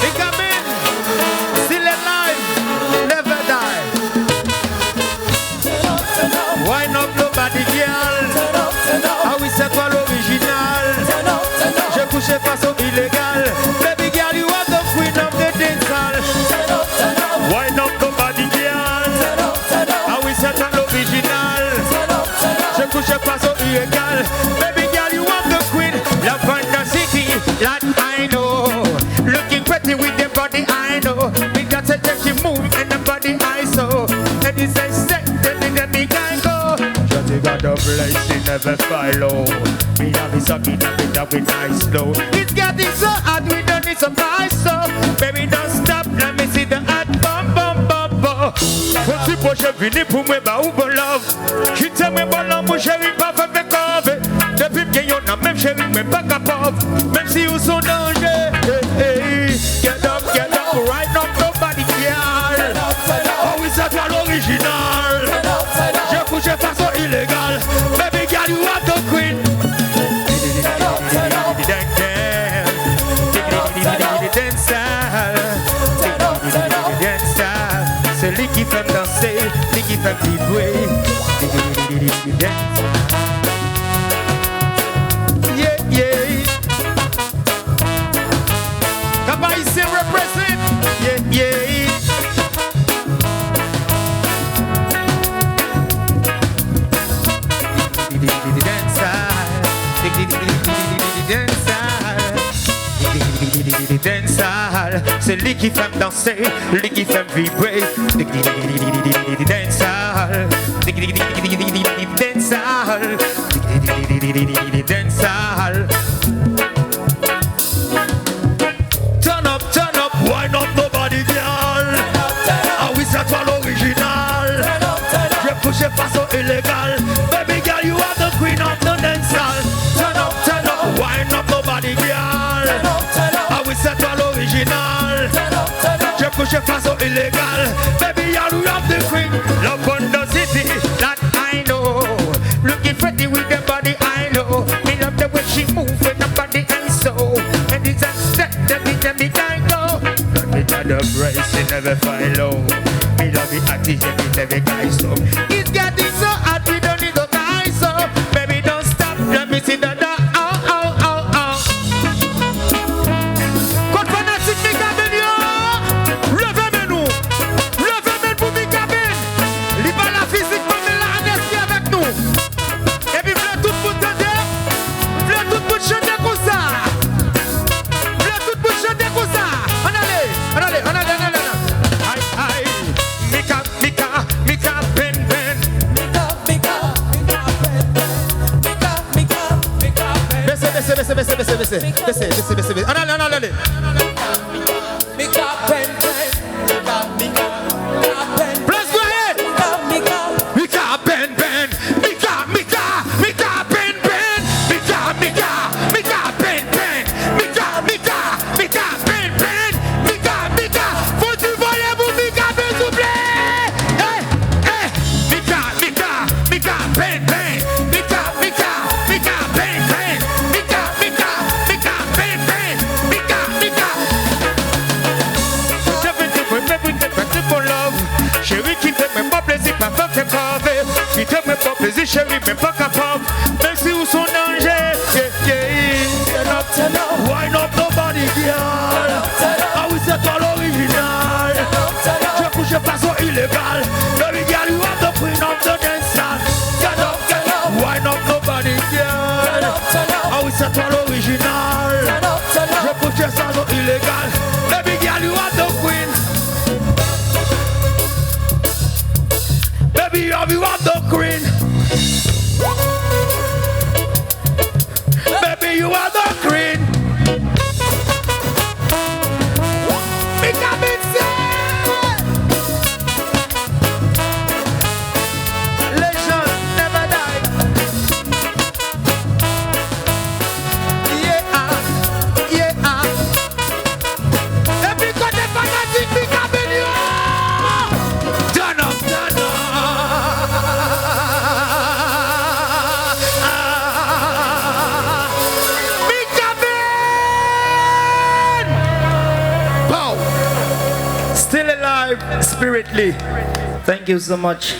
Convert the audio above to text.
Mikaben, still alive, never die. Why not nobody girl? Ah oui, c'est toi l'original. Je couchais façon illégale. Baby girl, you are the queen of the dance hall. Why not nobody girl? Ah oui, c'est toi l'original. Je couchais façon illégale. Baby girl, you are the queen. Love on the city, like I know. Looking pretty with your body, I know. We got to take you move and the body I saw. And it's a set, then we can go. Just you got the place, you never follow. We have it something that we nice slow. It's getting so hot, we don't need some ice, so baby don't stop, let me see the hot bum bum bum bum. Faut que tu poches vini pour moi, bah ou bon love. Qui t'aime bon love, mon chéri, pas fait me cover. Depuis que y'en a même chéri, mais pas capable. Même si vous sont danger. Get up, right now, nobody care. Oh, we say toi l'original. Je couche façon illégale. Baby girl, you are the queen. C'est lui qui fait me danser, lui qui fait me vibrer. Yeah, yeah. Papa ici represent. Yeah, yeah. C'est lui qui fait me danser, lui qui fait me vibrer. Dancehall, dancehall. Turn up, why not nobody girl? Ah oui, c'est toi l'original. Je couche façon illégale. Baby girl, you are the queen of the dancehall. Turn up, why not nobody girl? Ah oui, c'est toi l'original. Je couche façon illégale. Baby girl, you are the queen. Love on the city, that I know. Looking pretty with the body, I know. Me love the way she move with the body I saw. And it's a step that me can go. Don't be the brace, you never follow. Me love it at the end, never guy so. It's getting so hot, we don't need no guy so. Baby, don't stop, let me see the Code fanatique Mikaben yo. Levez-nous. Levez-nous pour Mikaben. Li pas la physique, mais la énergie avec nous. Et puis v'là tout pour t'aider. V'là tout pour chanter comme ça. V'là tout pour chanter comme ça. On allez. Aïe. Mikaben. Baissez. On allez. Place voyez. Mikaben. Faut tu voler pour Mikaben s'il vous plaît. Mikaben. Chérie qui te met pas plaisir, pas femme t'es pavé. Qui te met pas plaisir, chérie, mais pas capable. Même si où son danger, why not nobody girl? Ah oui, c'est toi l'original. Je couche façon illégale. Baby girl, you are the queen of the dancehall. Get up, why not nobody girl? Ah oui, c'est toi l'original. Je couche façon illégale. Baby girl, you are the queen. Baby, you are the queen. Baby, you are the queen. Mikaben say, legend never die. Yeah. alive spiritly. Thank you so much.